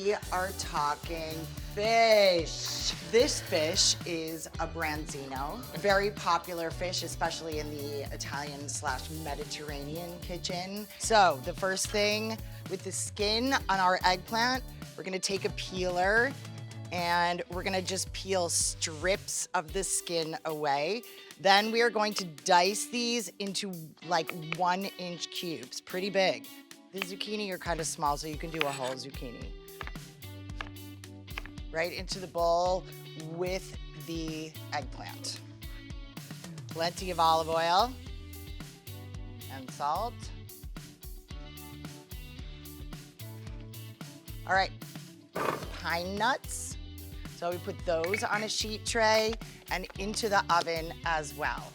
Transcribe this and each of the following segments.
We are talking fish. This fish is a Branzino, a very popular fish, especially in the Italian/Mediterranean kitchen. So the first thing with the skin on our eggplant, we're gonna take a peeler and we're gonna just peel strips of the skin away. Then we are going to dice these into like 1-inch cubes, pretty big. The zucchini are kind of small, so you can do a whole zucchini. Right into the bowl with the eggplant. Plenty of olive oil and salt. All right, pine nuts. So we put those on a sheet tray and into the oven as well.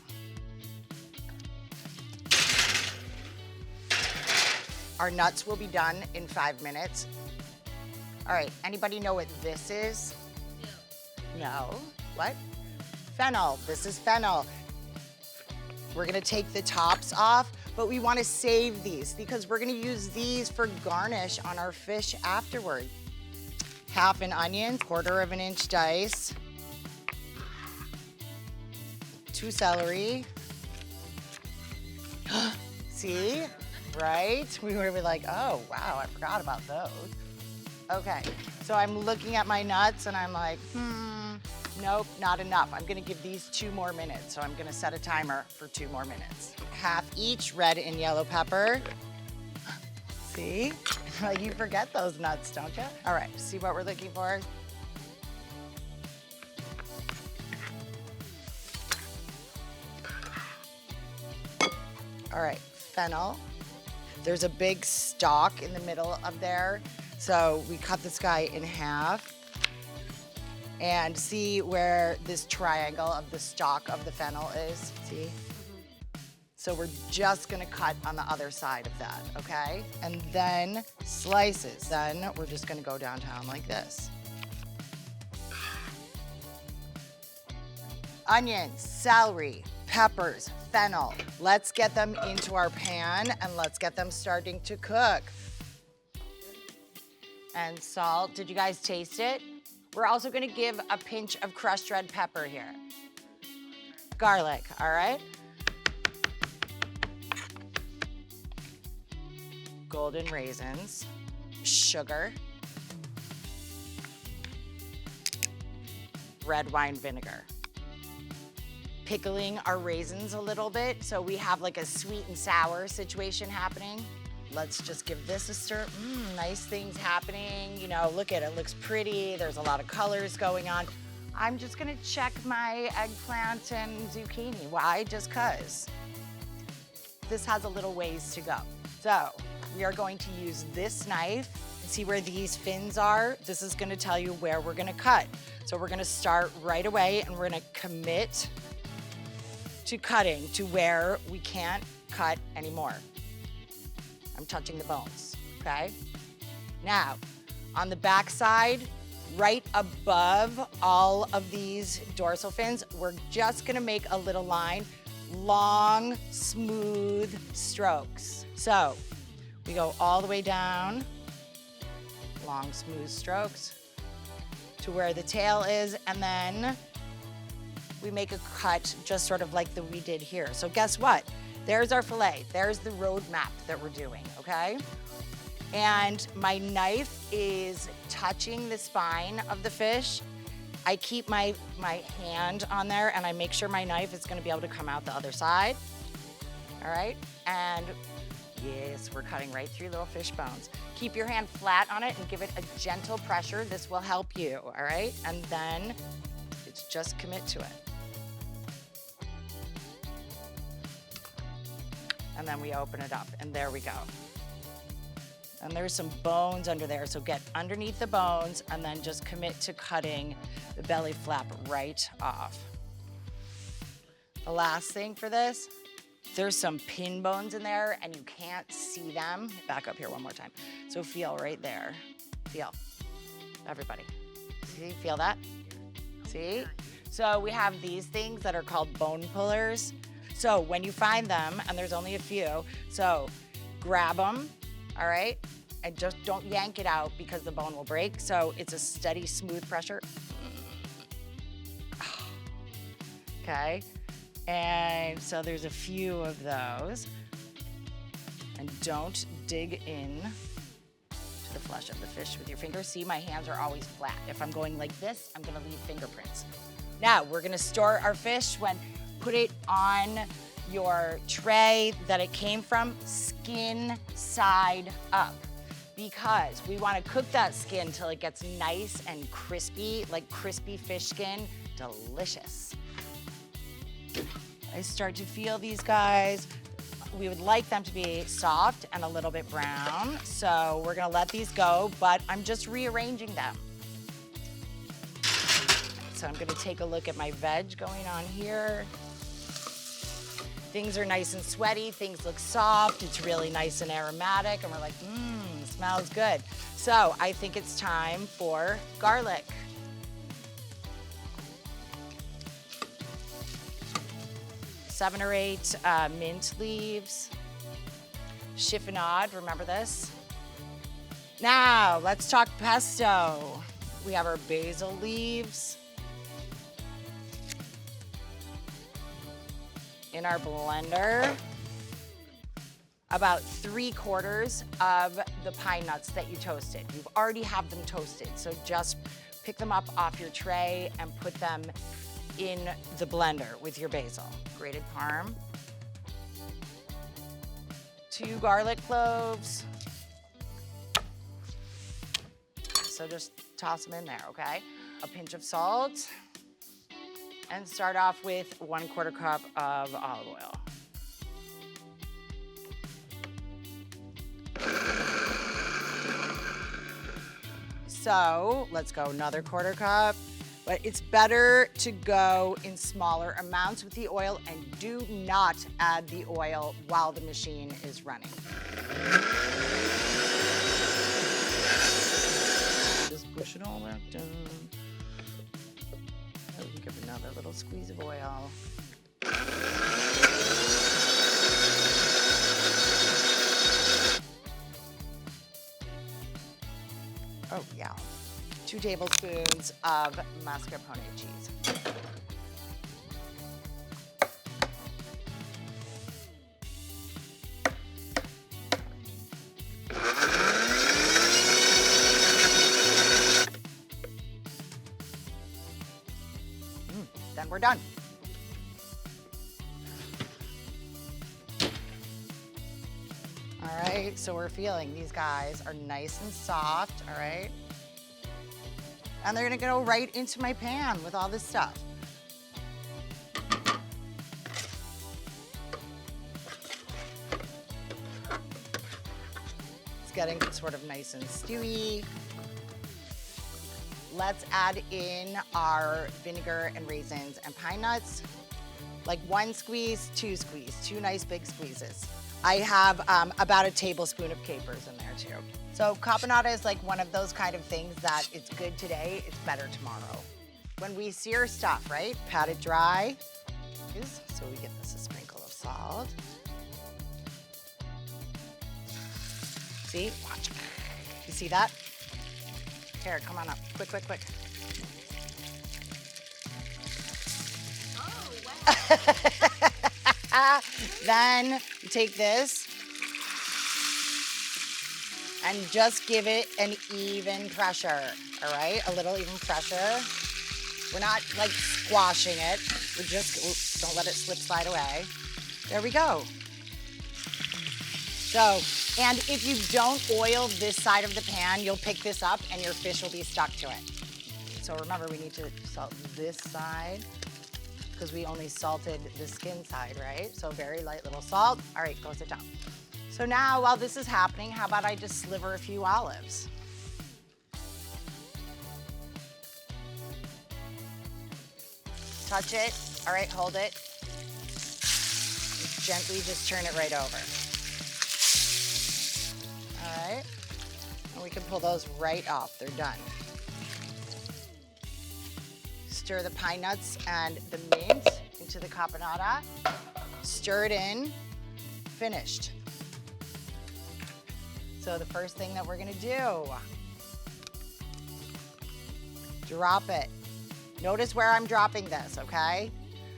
Our nuts will be done in 5 minutes. All right, anybody know what this is? No. What? Fennel. This is fennel. We're gonna take the tops off, but we wanna save these because we're gonna use these for garnish on our fish afterward. Half an onion, 1/4 inch dice. 2 celery. See? Right? We were like, oh, wow, I forgot about those. Okay, so I'm looking at my nuts and I'm like, nope, not enough. I'm gonna give these 2 more minutes. So I'm gonna set a timer for 2 more minutes. Half each red and yellow pepper. See? You forget those nuts, don't you? All right, see what we're looking for? All right, fennel. There's a big stalk in the middle of there. So we cut this guy in half and see where this triangle of the stalk of the fennel is, see? So we're just gonna cut on the other side of that, okay? And then slices. Then we're just gonna go downtown like this. Onions, celery, peppers, fennel. Let's get them into our pan and let's get them starting to cook. And salt, did you guys taste it? We're also gonna give a pinch of crushed red pepper here. Garlic, all right? Golden raisins, sugar, red wine vinegar. Pickling our raisins a little bit so we have like a sweet and sour situation happening. Let's just give this a stir. Nice things happening. You know, look at it, looks pretty. There's a lot of colors going on. I'm just gonna check my eggplant and zucchini. Why? Just 'cause. This has a little ways to go. So we are going to use this knife. See where these fins are? This is gonna tell you where we're gonna cut. So we're gonna start right away and we're gonna commit to cutting to where we can't cut anymore. I'm touching the bones, okay? Now, on the back side, right above all of these dorsal fins, we're just gonna make a little line, long, smooth strokes. So, we go all the way down, long, smooth strokes, to where the tail is, and then we make a cut just sort of like we did here. So guess what? There's our fillet. There's the roadmap that we're doing, okay? And my knife is touching the spine of the fish. I keep my hand on there and I make sure my knife is gonna be able to come out the other side. All right, and yes, we're cutting right through little fish bones. Keep your hand flat on it and give it a gentle pressure. This will help you, all right? And then it's just commit to it. And then we open it up, and there we go. And there's some bones under there, so get underneath the bones and then just commit to cutting the belly flap right off. The last thing for this, there's some pin bones in there and you can't see them. Back up here one more time. So feel right there. Feel, everybody. See, feel that? See? So we have these things that are called bone pullers. So when you find them, and there's only a few, so grab them, all right? and just don't yank it out because the bone will break. So it's a steady, smooth pressure. Okay, and so there's a few of those. And don't dig in to the flesh of the fish with your fingers. See, my hands are always flat. If I'm going like this, I'm gonna leave fingerprints. Now, we're gonna store our fish put it on your tray that it came from, skin side up, because we wanna cook that skin till it gets nice and crispy, like crispy fish skin, delicious. I start to feel these guys. We would like them to be soft and a little bit brown, so we're gonna let these go, but I'm just rearranging them. So I'm gonna take a look at my veg going on here. Things are nice and sweaty, things look soft, it's really nice and aromatic, and we're like, smells good. So I think it's time for garlic. 7 or 8 mint leaves, chiffonade, remember this? Now, let's talk pesto. We have our basil leaves in our blender. About 3/4 of the pine nuts that you toasted. You already have them toasted, so just pick them up off your tray and put them in the blender with your basil. Grated parm. 2 garlic cloves. So just toss them in there, okay? A pinch of salt. And start off with 1/4 cup of olive oil. So let's go another 1/4 cup. But it's better to go in smaller amounts with the oil, and do not add the oil while the machine is running. Just push it all back down. And give another little squeeze of oil. Oh yeah. 2 tablespoons of mascarpone cheese. Then we're done. All right, so we're feeling these guys are nice and soft, all right? And they're gonna go right into my pan with all this stuff. It's getting sort of nice and stewy. Let's add in our vinegar and raisins and pine nuts. Like 1 squeeze, 2 squeeze, 2 nice big squeezes. I have about a tablespoon of capers in there too. So caponata is like one of those kind of things that it's good today, it's better tomorrow. When we sear stuff, right? Pat it dry. So we get this a sprinkle of salt. See, watch. You see that? Here, come on up, quick, quick, quick. Then you take this and just give it an even pressure, all right? A little even pressure. We're not like squashing it. We just, don't let it slide away. There we go. So, and if you don't oil this side of the pan, you'll pick this up and your fish will be stuck to it. So remember, we need to salt this side because we only salted the skin side, right? So very light little salt. All right, go sit down. So now, while this is happening, how about I just sliver a few olives? Touch it. All right, hold it. And gently just turn it right over. All right. And we can pull those right off. They're done. Stir the pine nuts and the mint into the caponata. Stir it in. Finished. So So the first thing that we're gonna do, drop it. Notice where I'm dropping this, okay?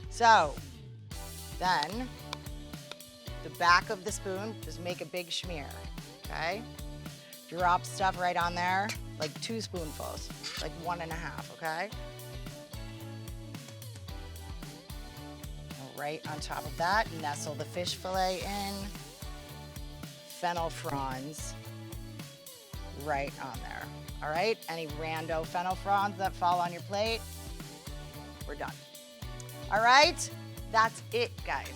So then the back of the spoon, just make a big smear, okay? Drop stuff right on there, like 2 spoonfuls, like 1.5, okay? Right on top of that, nestle the fish fillet in, fennel fronds right on there. All right, any rando fennel fronds that fall on your plate, we're done. All right, that's it, guys.